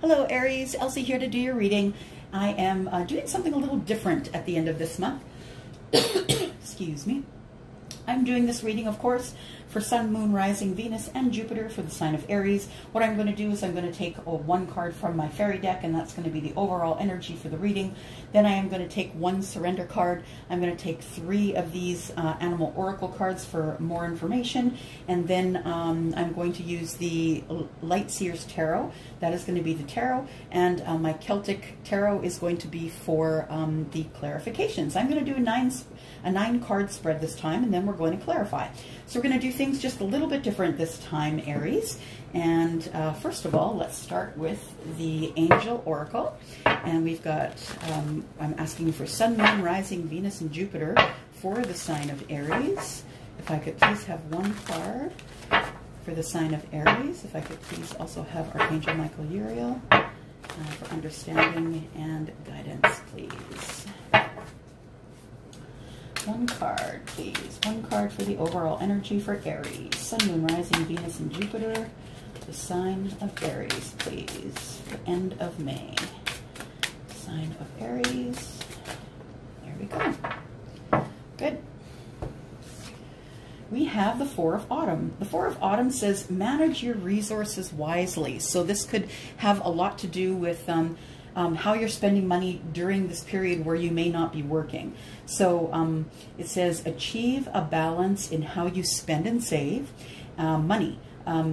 Hello Aries, Elsie here to do your reading. I am doing something a little different at the end of this month. Excuse me. I'm doing this reading, of course, for Sun, Moon, Rising, Venus, and Jupiter for the sign of Aries. What I'm going to do is I'm going to take one card from my fairy deck, and that's going to be the overall energy for the reading. Then I am going to take one surrender card. I'm going to take 3 of these animal oracle cards for more information. And then I'm going to use the Light Seers Tarot. That is going to be the tarot. And my Celtic Tarot is going to be for the clarifications. I'm going to do a 9 card spread this time, and then we're going to clarify. So we're going to do things just a little bit different this time, Aries. And first of all, let's start with the Angel Oracle. And we've got, I'm asking for Sun, Moon, Rising, Venus, and Jupiter for the sign of Aries. If I could please have one card for the sign of Aries. If I could please also have Archangel Michael Uriel for understanding and guidance, please. One card, please. One card for the overall energy for Aries. Sun, Moon, Rising, Venus, and Jupiter. The sign of Aries, please. For the end of May. Sign of Aries. There we go. Good. We have the Four of Autumn. The Four of Autumn says manage your resources wisely. So this could have a lot to do with how you're spending money during this period where you may not be working. So it says achieve a balance in how you spend and save money.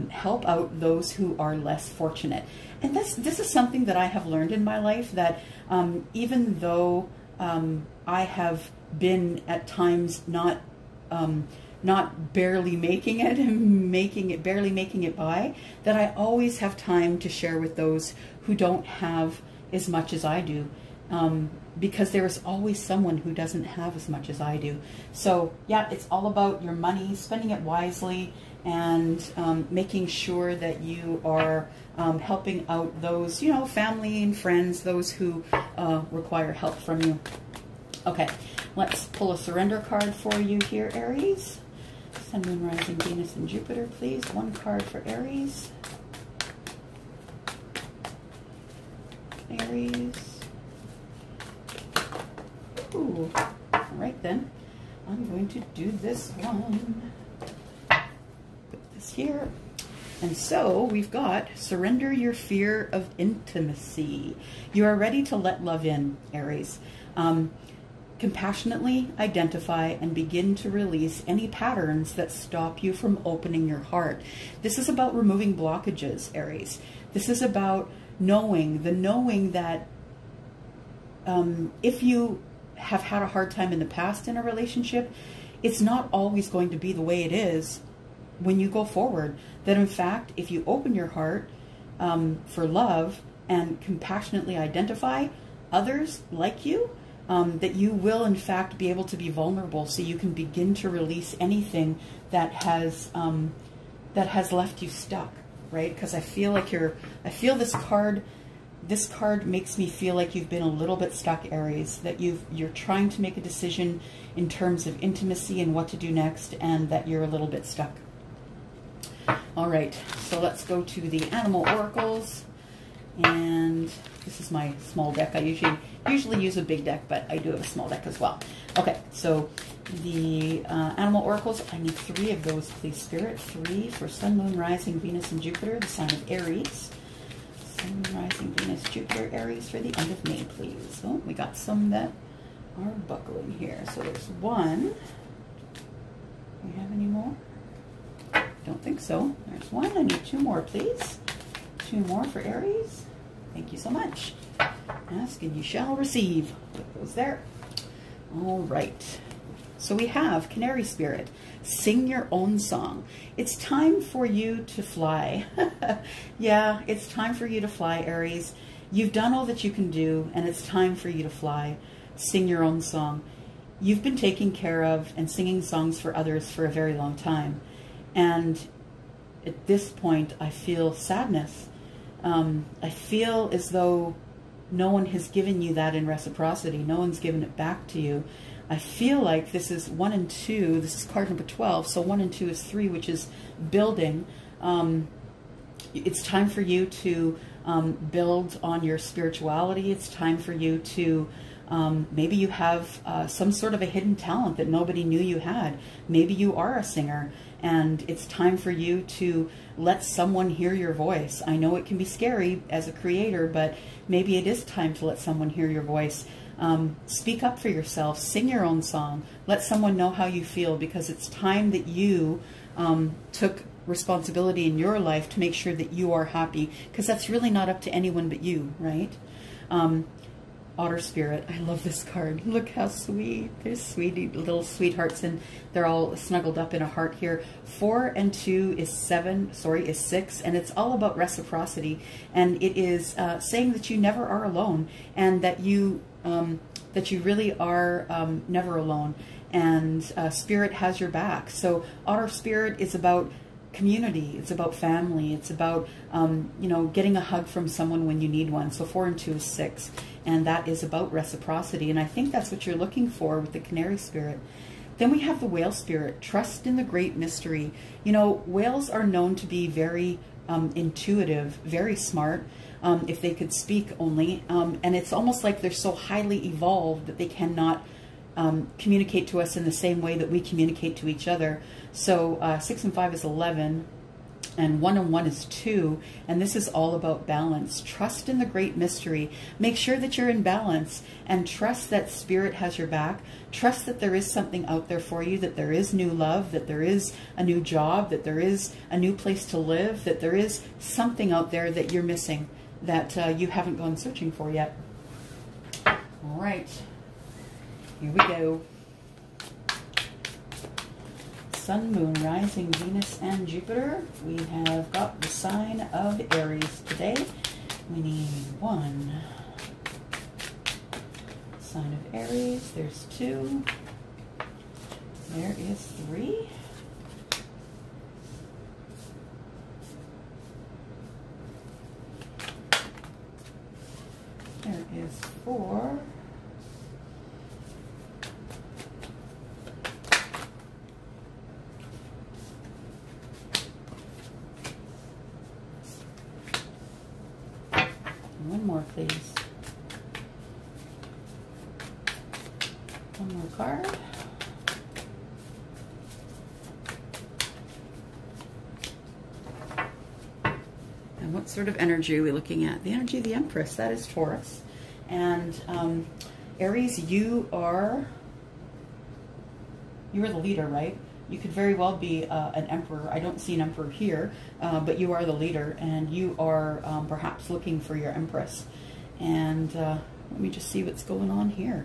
Help out those who are less fortunate. And this is something that I have learned in my life, that even though I have been at times not barely making it and barely making it by, that I always have time to share with those who don't have as much as I do, because there is always someone who doesn't have as much as I do. So yeah, it's all about your money, spending it wisely, and making sure that you are helping out those, you know, family and friends, those who require help from you. Okay, let's pull a surrender card for you here, Aries. Sun, Moon, Rising, Venus, and Jupiter, please. One card for Aries. Aries. Ooh. All right then. I'm going to do this one. Put this here. And so we've got surrender your fear of intimacy. You are ready to let love in, Aries. Compassionately identify and begin to release any patterns that stop you from opening your heart. This is about removing blockages, Aries. This is about knowing that if you have had a hard time in the past in a relationship, it's not always going to be the way it is when you go forward. That in fact, if you open your heart for love and compassionately identify others like you, that you will in fact be able to be vulnerable, so you can begin to release anything that has left you stuck, right? Because I feel like I feel this card makes me feel like you've been a little bit stuck, Aries, that you're trying to make a decision in terms of intimacy and what to do next, and that you're a little bit stuck. All right, so let's go to the animal oracles. And this is my small deck. I usually use a big deck, but I do have a small deck as well. Okay, so the animal oracles, I need 3 of those, please, Spirit. 3 for Sun, Moon, Rising, Venus, and Jupiter, the sign of Aries. Sun, Moon, Rising, Venus, Jupiter, Aries for the end of May, please. Oh, we got some that are buckling here. So there's 1. Do we have any more? Don't think so. There's 1. I need 2 more, please. 2 more for Aries. Thank you so much. Ask and you shall receive. Put those there. All right. So we have Canary Spirit. Sing your own song. It's time for you to fly. Yeah, it's time for you to fly, Aries. You've done all that you can do, and it's time for you to fly. Sing your own song. You've been taking care of and singing songs for others for a very long time. And at this point, I feel sadness. I feel as though no one has given you that in reciprocity. No one's given it back to you. I feel like this is 1 and 2. This is card number 12. So 1 and 2 is 3, which is building. it's time for you to build on your spirituality. It's time for you to, maybe you have some sort of a hidden talent that nobody knew you had. Maybe you are a singer, and it's time for you to let someone hear your voice. I know it can be scary as a creator, but maybe it is time to let someone hear your voice. Speak up for yourself, sing your own song, let someone know how you feel, because it's time that you took responsibility in your life to make sure that you are happy, because that's really not up to anyone but you, right? Otter Spirit, I love this card. Look how sweet. They're sweet little sweethearts, and they're all snuggled up in a heart here. 4 and 2 is 6, and it's all about reciprocity, and it is saying that you never are alone, and that you really are never alone, and Spirit has your back. So Otter Spirit is about community, it's about family, it's about you know, getting a hug from someone when you need one. So 4 and 2 is 6, and that is about reciprocity, and I think that's what you're looking for with the Canary Spirit. Then we have the Whale Spirit, trust in the great mystery. You know, whales are known to be very intuitive, very smart, if they could speak only, and it's almost like they're so highly evolved that they cannot communicate to us in the same way that we communicate to each other. So 6 and 5 is 11, and 1 and 1 is 2, and this is all about balance. Trust in the great mystery. Make sure that you're in balance, and trust that Spirit has your back. Trust that there is something out there for you, that there is new love, that there is a new job, that there is a new place to live, that there is something out there that you're missing, that you haven't gone searching for yet. All right, here we go. Sun, Moon, Rising, Venus, and Jupiter. We have got the sign of Aries today. We need 1. Sign of Aries. There's 2. There is 3. There is 4. One more, please. One more card. And what sort of energy are we looking at? The energy of the Empress. That is Taurus. And Aries, you are the leader, right? You could very well be an emperor. I don't see an emperor here, but you are the leader, and you are perhaps looking for your empress. And let me just see what's going on here.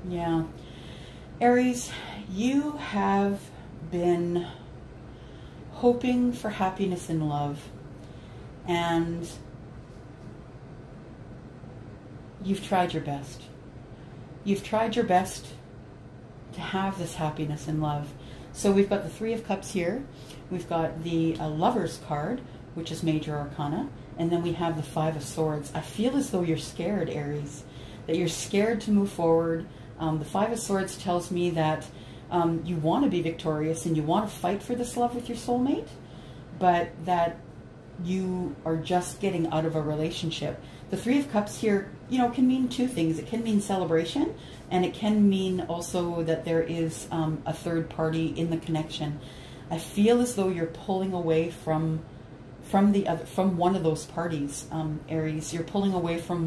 Yeah. Aries, you have been hoping for happiness and love, and you've tried your best. You've tried your best to have this happiness and love. So we've got the 3 of Cups here. We've got the Lover's card, which is Major Arcana. And then we have the 5 of Swords. I feel as though you're scared, Aries, that you're scared to move forward. The 5 of Swords tells me that you want to be victorious and you want to fight for this love with your soulmate, but that you are just getting out of a relationship. The 3 of Cups here, you know, can mean 2 things. It can mean celebration, and it can mean also that there is a third party in the connection. I feel as though you're pulling away from one of those parties, Aries. You're pulling away from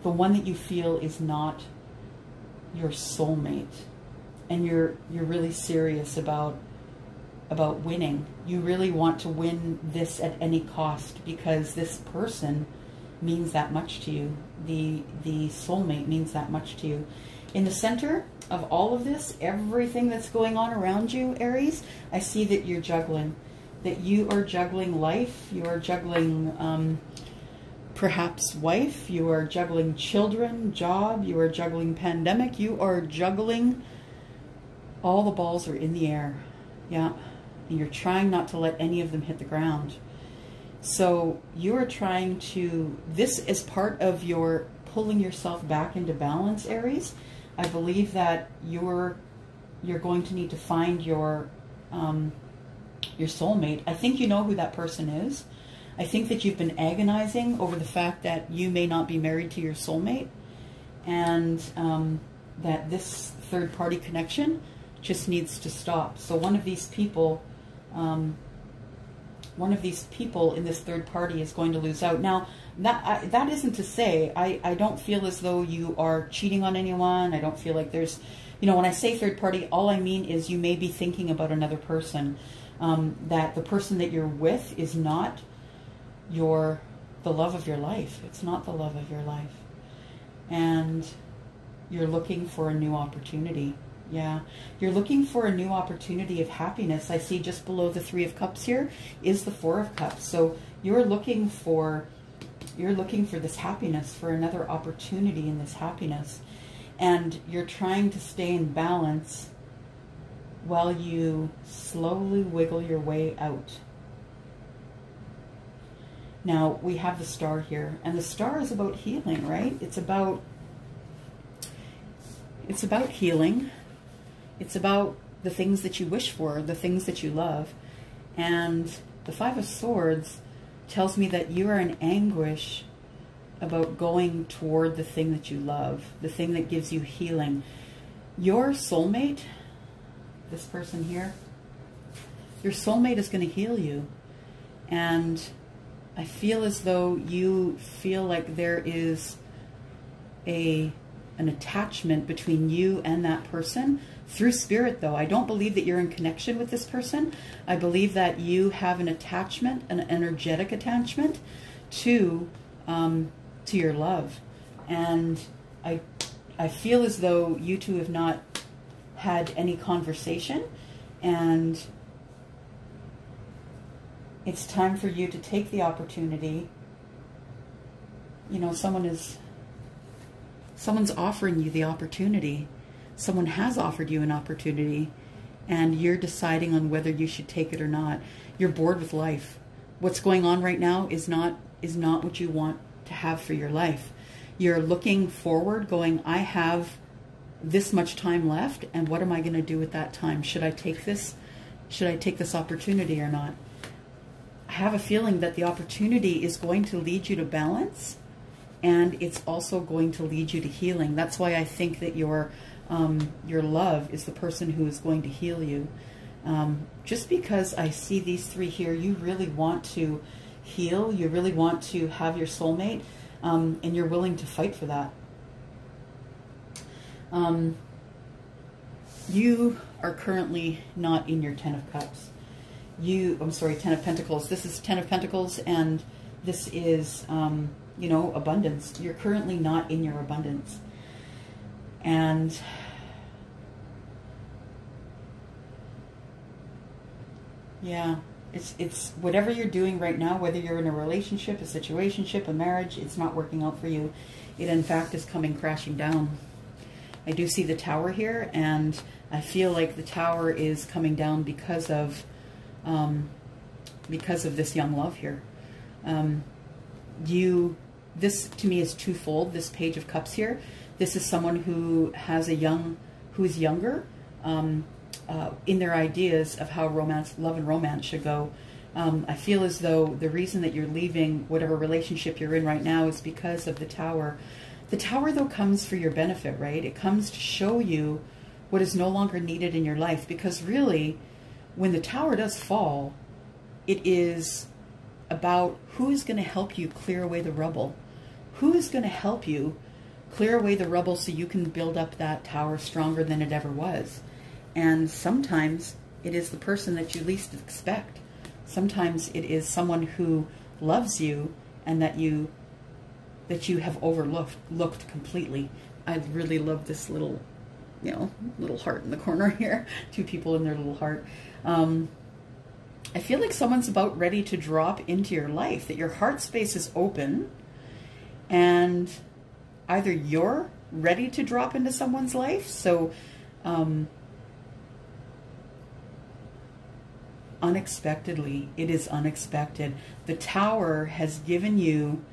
the one that you feel is not your soulmate, and you're really serious about winning. You really want to win this at any cost, because this person means that much to you. The soulmate means that much to you. In the center of all of this, everything that's going on around you, Aries, I see that you're juggling. That you are juggling life. You are juggling perhaps wife. You are juggling children, job. You are juggling pandemic. You are juggling. All the balls are in the air. Yeah. And you're trying not to let any of them hit the ground. So you are trying to, this is part of your pulling yourself back into balance, Aries. I believe that you're you're going to need to find your soulmate. I think you know who that person is. I think that you've been agonizing over the fact that you may not be married to your soulmate, and that this third-party connection just needs to stop. So one of these people in this third party is going to lose out. Now, that isn't to say, I don't feel as though you are cheating on anyone. I don't feel like there's, you know, when I say third party, all I mean is you may be thinking about another person, that the person that you're with is not the love of your life. It's not the love of your life. And you're looking for a new opportunity. Yeah, you're looking for a new opportunity of happiness. I see just below the 3 of Cups here is the 4 of Cups. So you're looking for this happiness, for another opportunity in this happiness. And you're trying to stay in balance while you slowly wiggle your way out. Now, we have the Star here, and the Star is about healing, right? It's about healing. It's about the things that you wish for, the things that you love. And the 5 of Swords tells me that you are in anguish about going toward the thing that you love, the thing that gives you healing. Your soulmate, this person here, your soulmate is going to heal you. And I feel as though you feel like there is an attachment between you and that person through spirit, though. I don't believe that you're in connection with this person. I believe that you have an attachment, an energetic attachment to your love. And I feel as though you two have not had any conversation, and it's time for you to take the opportunity. You know, someone's offering you the opportunity. Someone has offered you an opportunity, and you're deciding on whether you should take it or not. You're bored with life. What's going on right now is not what you want to have for your life. You're looking forward, going, I have this much time left, and what am I going to do with that time? Should I take this? Should I take this opportunity or not? I have a feeling that the opportunity is going to lead you to balance, and it's also going to lead you to healing. That's why I think that your love is the person who is going to heal you. Just because I see these 3 here, you really want to heal, you really want to have your soulmate, and you're willing to fight for that. You are currently not in your 10 of Cups. I'm sorry, 10 of Pentacles. This is 10 of Pentacles, and this is, you know, abundance. You're currently not in your abundance. And yeah, it's whatever you're doing right now, whether you're in a relationship, a situationship, a marriage, it's not working out for you. It, in fact, is coming crashing down. I do see the Tower here, and I feel like the Tower is coming down because of this young love here. This to me is twofold. This Page of Cups here. This is someone who has who's younger in their ideas of how love and romance should go. I feel as though the reason that you're leaving whatever relationship you're in right now is because of the Tower. The Tower, though, comes for your benefit, right? It comes to show you what is no longer needed in your life. Because really, when the Tower does fall, it is about who is going to help you clear away the rubble. Who is going to help you clear away the rubble so you can build up that tower stronger than it ever was. And sometimes it is the person that you least expect. Sometimes it is someone who loves you and that you have overlooked completely. I really love this little, you know, little heart in the corner here. 2 people in their little heart. I feel like someone's about ready to drop into your life, that your heart space is open, and either you're ready to drop into someone's life. So unexpectedly, it is unexpected. The Tower has given you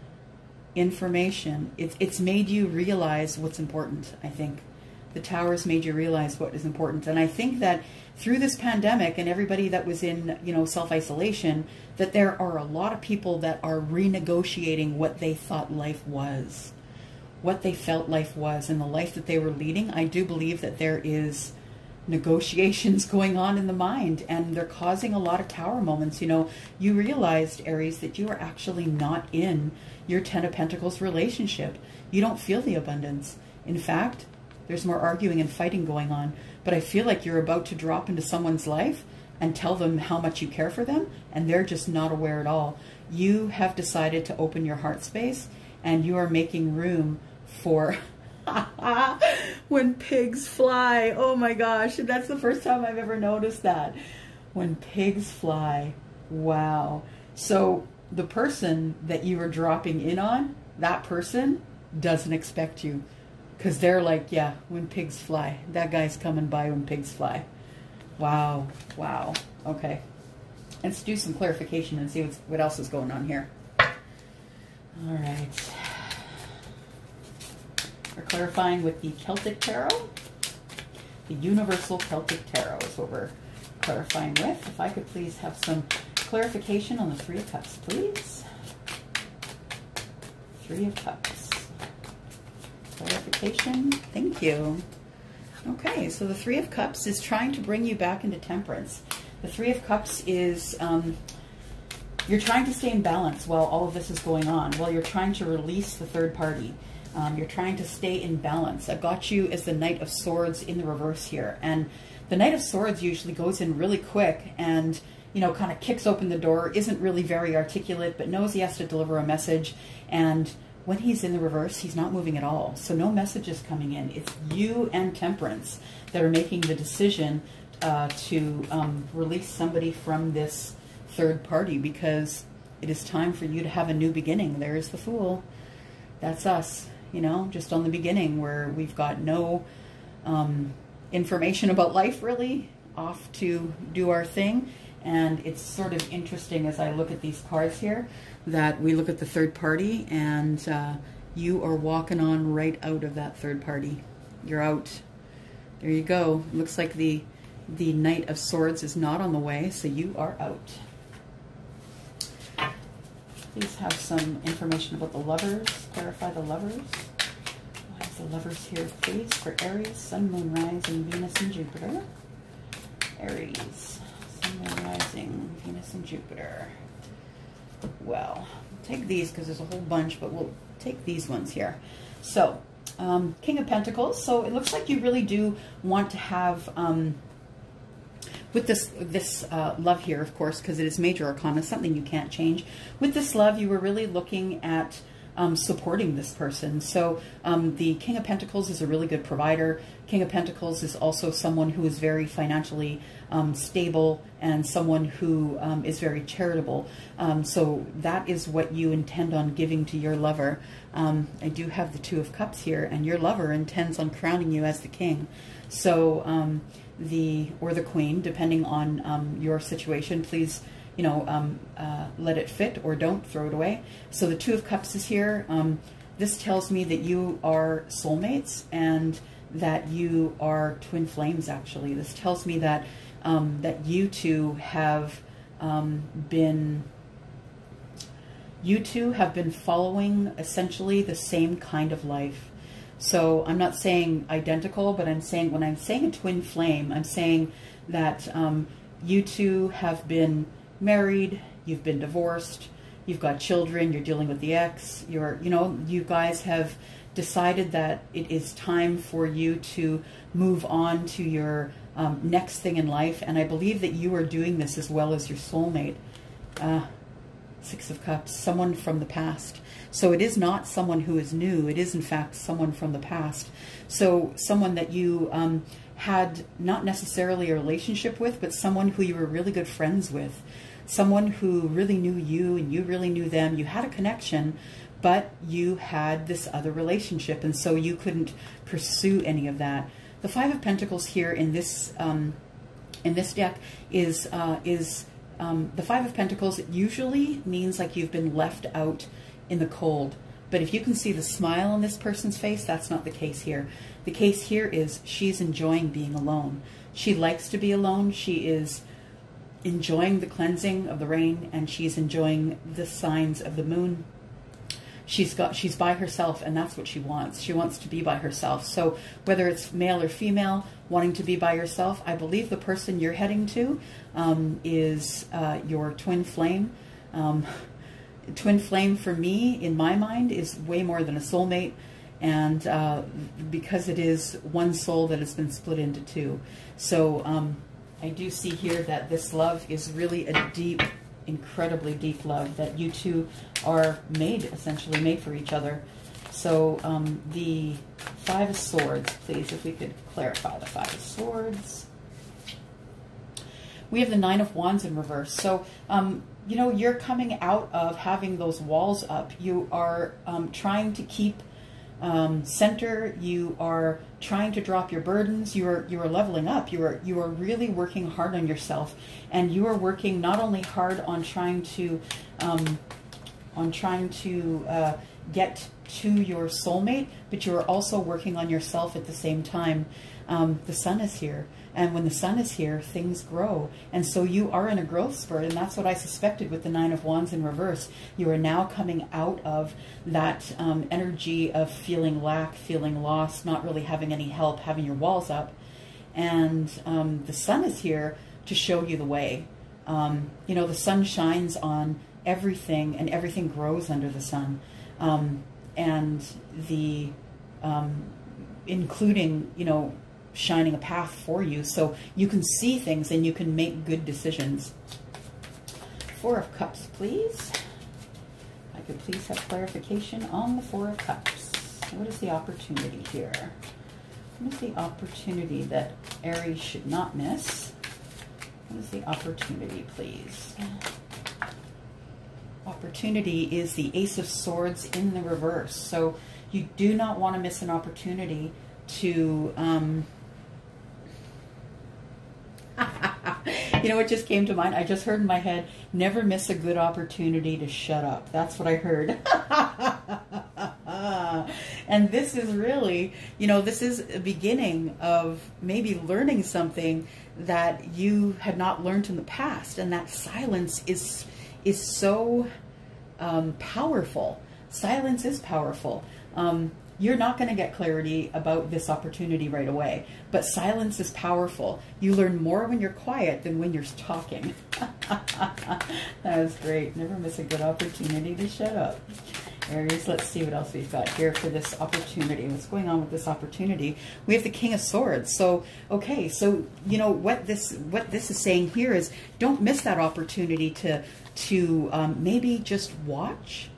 information. It's made you realize what's important, I think. The Tower has made you realize what is important. And I think that through this pandemic and everybody that was in, you know, self-isolation, that there are a lot of people that are renegotiating what they thought life was, what they felt life was, and the life that they were leading. I do believe that there is negotiations going on in the mind, and they're causing a lot of tower moments. You know, you realized, Aries, that you are actually not in your Ten of Pentacles relationship. You don't feel the abundance. In fact, there's more arguing and fighting going on. But I feel like you're about to drop into someone's life and tell them how much you care for them, and they're just not aware at all. You have decided to open your heart space, and you are making room for when pigs fly. Oh my gosh, that's the first time I've ever noticed that. When pigs fly. Wow. So the person that you were dropping in on, that person doesn't expect you. Because they're like, yeah, when pigs fly. That guy's coming by when pigs fly. Wow. Wow. Okay. Let's do some clarification and see what else is going on here. All right. We're clarifying with the Celtic Tarot. The Universal Celtic Tarot is what we're clarifying with. If I could please have some clarification on the Three of Cups, please. Three of Cups. Clarification. Thank you. Okay, so the Three of Cups is trying to bring you back into temperance. The Three of Cups is you're trying to stay in balance while all of this is going on, while you're trying to release the third party. You're trying to stay in balance. I've got you as the Knight of Swords in the reverse here. And the Knight of Swords usually goes in really quick and, you know, kind of kicks open the door, isn't really very articulate, but knows he has to deliver a message. And when he's in the reverse, he's not moving at all. So no messages coming in. It's you and Temperance that are making the decision to release somebody from this third party, because it is time for you to have a new beginning. There's the Fool. That's us, you know, just on the beginning where we've got no information about life really, off to do our thing. And it's sort of interesting as I look at these cards here that we look at the third party, and you are walking on right out of that third party. You're out. There you go. Looks like the Knight of Swords is not on the way, so you are out. Please have some information about the Lovers. Clarify the Lovers. We'll have the Lovers here, please, for Aries, Sun, Moon, Rising, Venus, and Jupiter. Aries, Sun, Moon, Rising, Venus, and Jupiter. Well, we'll take these because there's a whole bunch, but we'll take these ones here. So, King of Pentacles. So it looks like you really do want to have, with this love here, of course, because it is major arcana, something you can't change. With this love, you were really looking at supporting this person. So the King of Pentacles is a really good provider. King of Pentacles is also someone who is very financially stable and someone who is very charitable. So that is what you intend on giving to your lover. I do have the Two of Cups here, and your lover intends on crowning you as the king. So or the queen, depending on your situation. Please, you know, let it fit or don't throw it away. So the Two of Cups is here. This tells me that you are soulmates and that you are twin flames, actually. This tells me that that you two have been following essentially the same kind of life. So I'm not saying identical, but I'm saying, when I'm saying a twin flame, I'm saying that you two have been married, you've been divorced, you've got children, you're dealing with the ex, you guys have decided that it is time for you to move on to your next thing in life. And I believe that you are doing this as well as your soulmate. Six of Cups, someone from the past. So it is not someone who is new. It is, in fact, someone from the past. So someone that you had not necessarily a relationship with, but someone who you were really good friends with. Someone who really knew you and you really knew them. You had a connection, but you had this other relationship, and so you couldn't pursue any of that. The Five of Pentacles here in this deck is the Five of Pentacles. It usually means like you've been left out in the cold. But if you can see the smile on this person's face, that's not the case here. The case here is she's enjoying being alone. She likes to be alone. She is enjoying the cleansing of the rain, and she's enjoying the signs of the moon. She's by herself, and that's what she wants. She wants to be by herself. So whether it's male or female, wanting to be by yourself, I believe the person you're heading to is your twin flame. Twin flame for me, in my mind, is way more than a soulmate, and because it is one soul that has been split into two. So I do see here that this love is really a deep, incredibly deep love, that you two are essentially made for each other. So the Five of Swords, please, if we could clarify the Five of Swords. We have the Nine of Wands in reverse. So, you know, you're coming out of having those walls up. You are trying to keep center. You are trying to drop your burdens. You are leveling up. You are really working hard on yourself, and you are working not only hard on trying to get to your soulmate, but you are also working on yourself at the same time. The sun is here, and when the sun is here, things grow, and so you are in a growth spurt, and that's what I suspected with the Nine of Wands in reverse. You are now coming out of that energy of feeling lack, feeling lost, not really having any help, having your walls up, and the sun is here to show you the way. You know, the sun shines on everything, and everything grows under the sun, and the including, you know, shining a path for you, so you can see things and you can make good decisions. Four of Cups, please. I could please have clarification on the Four of Cups. What is the opportunity here? What is the opportunity that Aries should not miss? What is the opportunity, please? Opportunity is the Ace of Swords in the reverse. So you do not want to miss an opportunity to you know what just came to mind? I just heard in my head, never miss a good opportunity to shut up. That's what I heard. And this is really, you know, this is a beginning of maybe learning something that you had not learned in the past, and that silence is so powerful. Silence is powerful. You're not going to get clarity about this opportunity right away, but silence is powerful. You learn more when you're quiet than when you're talking. That was great. Never miss a good opportunity to shut up. Aries, let's see what else we've got here for this opportunity. What's going on with this opportunity? We have the King of Swords. So, okay, so you know what this is saying here is, don't miss that opportunity to maybe just watch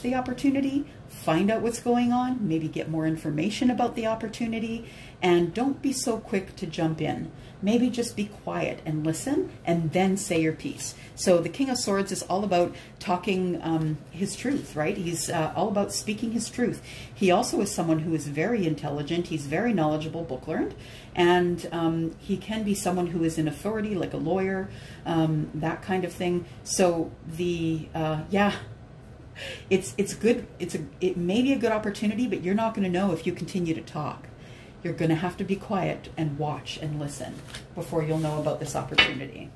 the opportunity, find out what's going on, maybe get more information about the opportunity, and don't be so quick to jump in. Maybe just be quiet and listen, and then say your piece. So the King of Swords is all about talking his truth, right? He's all about speaking his truth. He also is someone who is very intelligent. He's very knowledgeable, book learned, and he can be someone who is in authority, like a lawyer, that kind of thing. So the yeah. It's good. It may be a good opportunity, but you're not going to know if you continue to talk. You're going to have to be quiet and watch and listen before you'll know about this opportunity.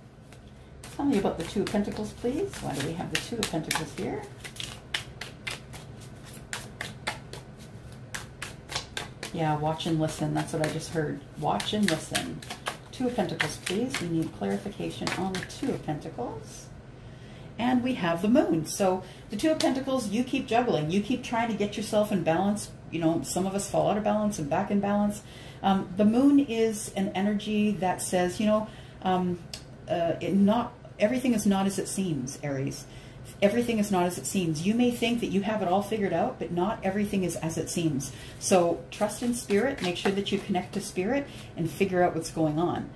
Tell me about the Two of Pentacles, please. Why do we have the Two of Pentacles here? Yeah, watch and listen. That's what I just heard. Watch and listen. Two of Pentacles, please. We need clarification on the Two of Pentacles. And we have the Moon. So the Two of Pentacles, you keep juggling. You keep trying to get yourself in balance. You know, some of us fall out of balance and back in balance. The Moon is an energy that says, you know, everything is not as it seems, Aries. Everything is not as it seems. You may think that you have it all figured out, but not everything is as it seems. So trust in Spirit. Make sure that you connect to Spirit and figure out what's going on.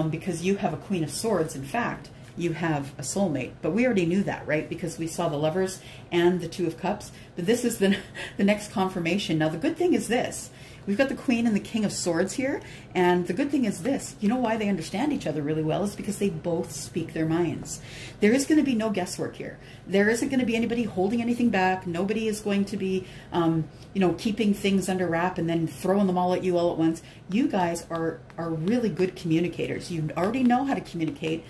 Because you have a Queen of Swords, in fact, you have a soulmate. But we already knew that, right? Because we saw the Lovers and the Two of Cups. But this is the next confirmation. Now, the good thing is this. We've got the Queen and the King of Swords here. And the good thing is this. You know why they understand each other really well is because they both speak their minds. There is going to be no guesswork here. There isn't going to be anybody holding anything back. Nobody is going to be, you know, keeping things under wrap and then throwing them all at you all at once. You guys are really good communicators. You already know how to communicate.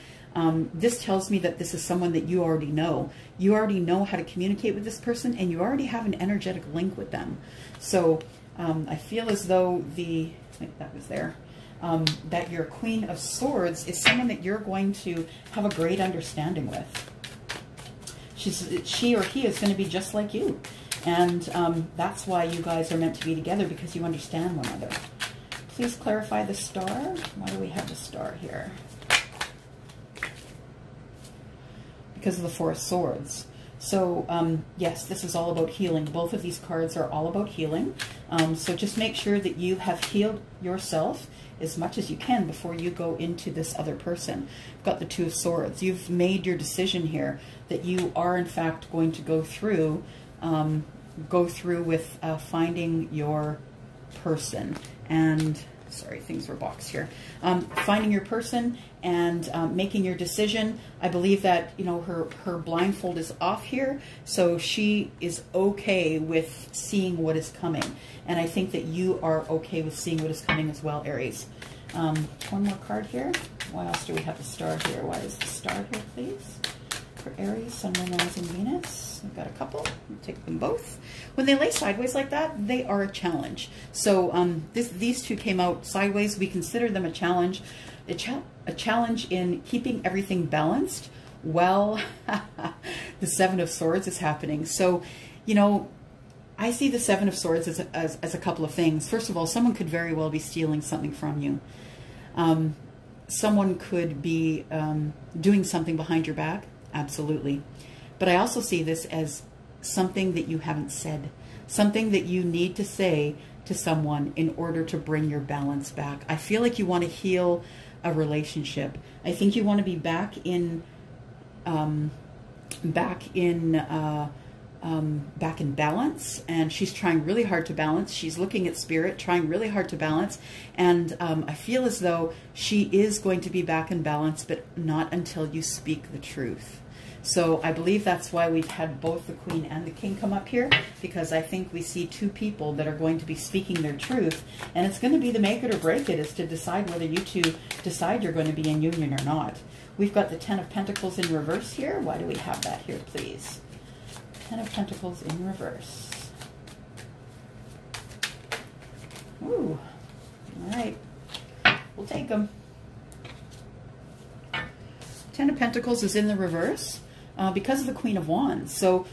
This tells me that this is someone that you already know. You already know how to communicate with this person, and you already have an energetic link with them. So I feel as though I think that was there, that your Queen of Swords is someone that you're going to have a great understanding with. She or he is going to be just like you. And that's why you guys are meant to be together, because you understand one another. Please clarify the star. Why do we have the star here? Because of the Four of Swords. So, yes, this is all about healing. Both of these cards are all about healing. So just make sure that you have healed yourself as much as you can before you go into this other person. You've got the Two of Swords. You've made your decision here that you are, in fact, going to go through with finding your person. And sorry, things were boxed here. Finding your person and making your decision. I believe that, you know, her blindfold is off here, so she is okay with seeing what is coming. And I think that you are okay with seeing what is coming as well, Aries. One more card here. Why else do we have the star here? Why is the star here, please? For Aries, Sun, Moon, Rising, Venus. We've got a couple. We'll take them both. When they lay sideways like that, they are a challenge. So these two came out sideways. We consider them a challenge. A challenge in keeping everything balanced while the Seven of Swords is happening. So, you know, I see the Seven of Swords as a couple of things. First of all, someone could very well be stealing something from you. Someone could be doing something behind your back. Absolutely. But I also see this as something that you haven't said, something that you need to say to someone in order to bring your balance back. I feel like you want to heal a relationship. I think you want to be back in balance, and she's trying really hard to balance. She's looking at spirit, trying really hard to balance, and I feel as though she is going to be back in balance, but not until you speak the truth. So I believe that's why we've had both the Queen and the King come up here, because I think we see two people that are going to be speaking their truth, and it's going to be the make it or break it, is to decide whether you two decide you're going to be in union or not. We've got the Ten of Pentacles in reverse here. Why do we have that here, please? Ten of Pentacles in reverse. Ooh, all right, we'll take them. Ten of Pentacles is in the reverse because of the Queen of Wands. So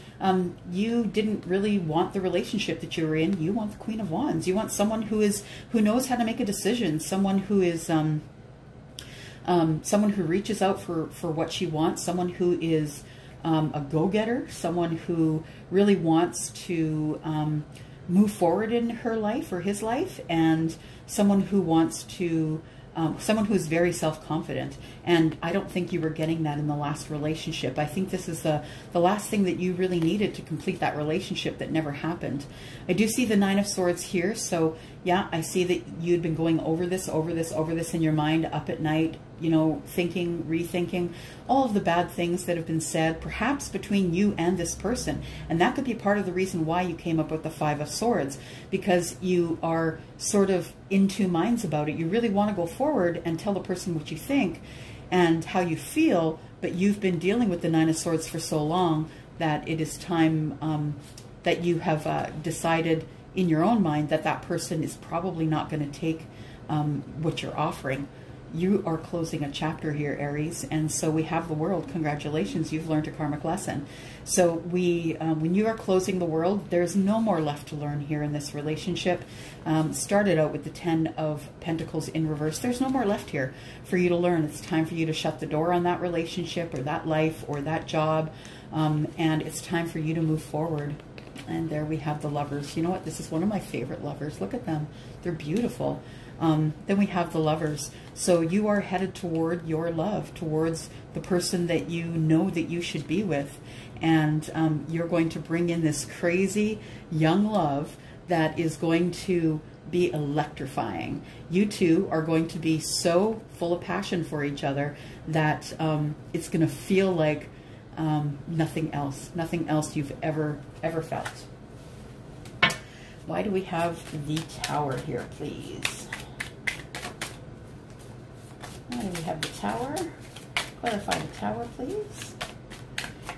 you didn't really want the relationship that you were in. You want the Queen of Wands. You want someone who knows how to make a decision. Someone who is someone who reaches out for what she wants. Someone who is a go-getter. Someone who really wants to move forward in her life or his life, and someone who wants to. Someone who is very self-confident, and I don't think you were getting that in the last relationship. I think this is the last thing that you really needed to complete that relationship that never happened. I do see the Nine of Swords here, so yeah, I see that you'd been going over this in your mind, up at night, you know, thinking, rethinking, all of the bad things that have been said, perhaps between you and this person. And that could be part of the reason why you came up with the Five of Swords, because you are sort of in two minds about it. You really want to go forward and tell the person what you think and how you feel, but you've been dealing with the Nine of Swords for so long that it is time that you have decided in your own mind that that person is probably not going to take what you're offering. You are closing a chapter here, Aries, and so we have the World. Congratulations, you've learned a karmic lesson. So when you are closing the World, there's no more left to learn here in this relationship. Started out with the Ten of Pentacles in reverse. There's no more left here for you to learn. It's time for you to shut the door on that relationship or that life or that job, and it's time for you to move forward. And there we have the Lovers. You know what? This is one of my favorite Lovers. Look at them. They're beautiful. Then we have the Lovers. So you are headed toward your love, towards the person that you know that you should be with. And you're going to bring in this crazy young love that is going to be electrifying. You two are going to be so full of passion for each other that it's going to feel like nothing else you've ever felt. Why do we have the Tower here, please? Why do we have the Tower? Clarify the Tower, please.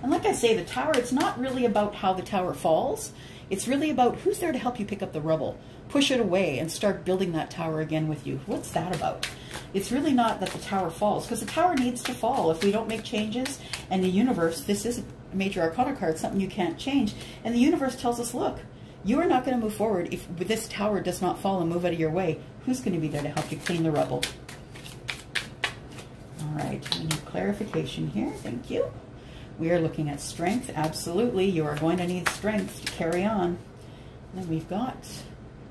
And like I say, the Tower, it's not really about how the Tower falls. It's really about who's there to help you pick up the rubble, push it away, and start building that tower again with you. What's that about? It's really not that the Tower falls, because the Tower needs to fall if we don't make changes. And the universe, this is a major arcana card, something you can't change. And the universe tells us, look, you are not going to move forward if this Tower does not fall and move out of your way. Who's going to be there to help you clean the rubble? All right, we need clarification here. Thank you. We are looking at strength. Absolutely, you are going to need strength to carry on. And then we've got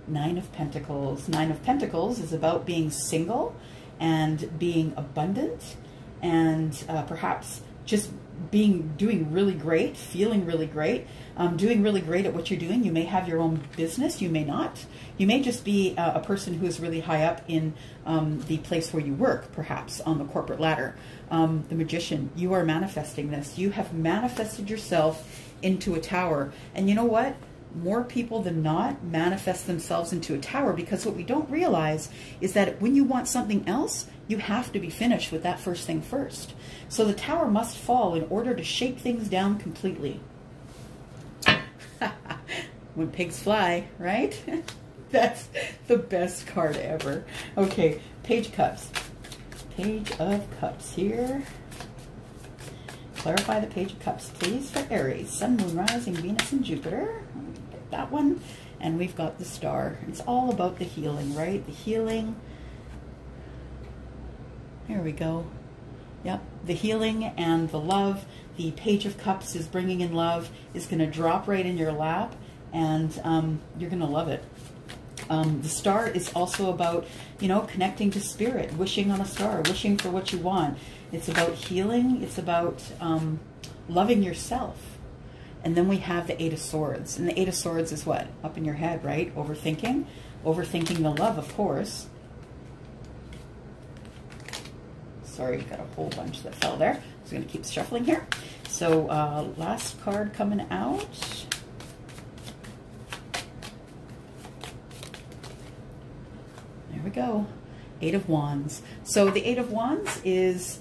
Nine of Pentacles. Nine of Pentacles is about being single and being abundant and perhaps just doing really great, feeling really great, doing really great at what you're doing. You may have your own business, you may not. You may just be a person who is really high up in the place where you work, perhaps on the corporate ladder. The Magician, you are manifesting this. You have manifested yourself into a tower. And you know what? More people than not manifest themselves into a tower, because what we don't realize is that when you want something else, you have to be finished with that first thing first. So the tower must fall in order to shake things down completely. When pigs fly, right? That's the best card ever. Okay, Page of Cups. Page of Cups here. Clarify the Page of Cups, please, for Aries. Sun, Moon, Rising, Venus, and Jupiter. Get that one. And we've got the Star. It's all about the healing, right? The healing. There we go. Yep, the healing and the love. The Page of Cups is bringing in love. Is going to drop right in your lap, and you're going to love it. The Star is also about, you know, connecting to spirit, wishing on a star, wishing for what you want. It's about healing. It's about loving yourself. And then we have the Eight of Swords. And the Eight of Swords is what? Up in your head, right? Overthinking. Overthinking the love, of course. Sorry, got a whole bunch that fell there. I'm just going to keep shuffling here. So last card coming out. There we go. Eight of Wands. So the Eight of Wands is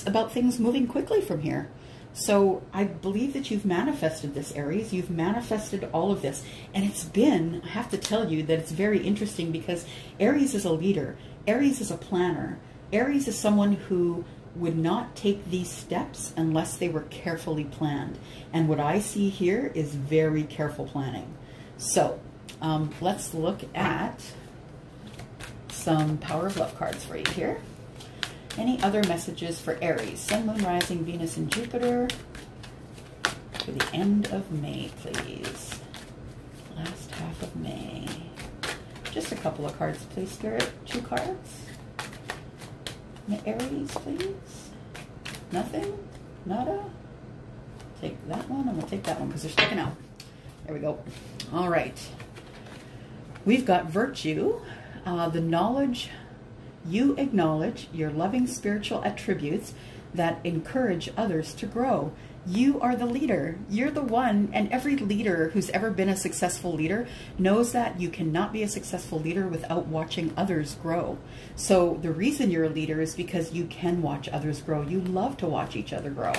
about things moving quickly from here. So I believe that you've manifested this, Aries. You've manifested all of this. And it's been, I have to tell you that it's very interesting, because Aries is a leader. Aries is a planner. Aries is someone who would not take these steps unless they were carefully planned. And what I see here is very careful planning. So let's look at some Power of Love cards for you here. Any other messages for Aries? Sun, Moon, Rising, Venus, and Jupiter for the end of May, please. Last half of May. Just a couple of cards, please, Spirit. 2 cards. Aries, please. Nothing? Nada? Take that one. I'm going to take that one because they're sticking out. There we go. All right. We've got Virtue. The knowledge. You acknowledge your loving spiritual attributes that encourage others to grow. You are the leader. You're the one, and every leader who's ever been a successful leader knows that you cannot be a successful leader without watching others grow. So the reason you're a leader is because you can watch others grow. You love to watch each other grow.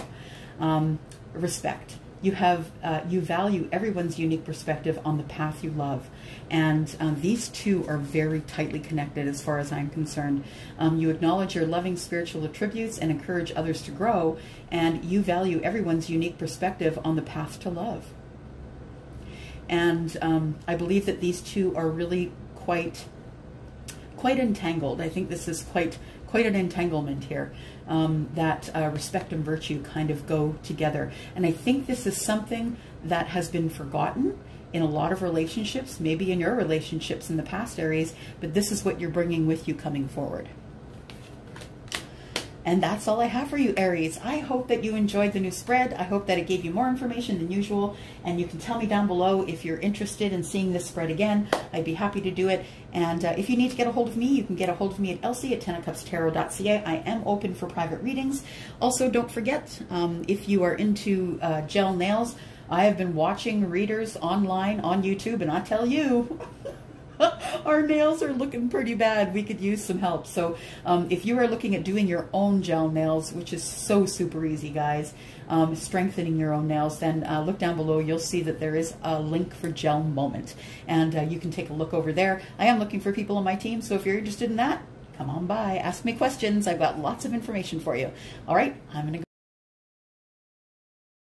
Respect. You have, you value everyone's unique perspective on the path you love. And these two are very tightly connected as far as I'm concerned. You acknowledge your loving spiritual attributes and encourage others to grow. And you value everyone's unique perspective on the path to love. And I believe that these two are really quite entangled. I think this is quite quite an entanglement here, that respect and virtue kind of go together. And I think this is something that has been forgotten in a lot of relationships, maybe in your relationships in the past, Aries, but this is what you're bringing with you coming forward. And that's all I have for you, Aries. I hope that you enjoyed the new spread. I hope that it gave you more information than usual. And you can tell me down below if you're interested in seeing this spread again. I'd be happy to do it. And if you need to get a hold of me, you can get a hold of me at elsie@tenofcupstarot.ca. I am open for private readings. Also, don't forget, if you are into gel nails, I have been watching readers online on YouTube, and I tell you, our nails are looking pretty bad. We could use some help. So if you are looking at doing your own gel nails, which is so super easy, guys, strengthening your own nails, then look down below. You'll see that there is a link for Gel Moment, and you can take a look over there. I am looking for people on my team, so if you're interested in that, come on by. Ask me questions. I've got lots of information for you. All right, I'm going to go.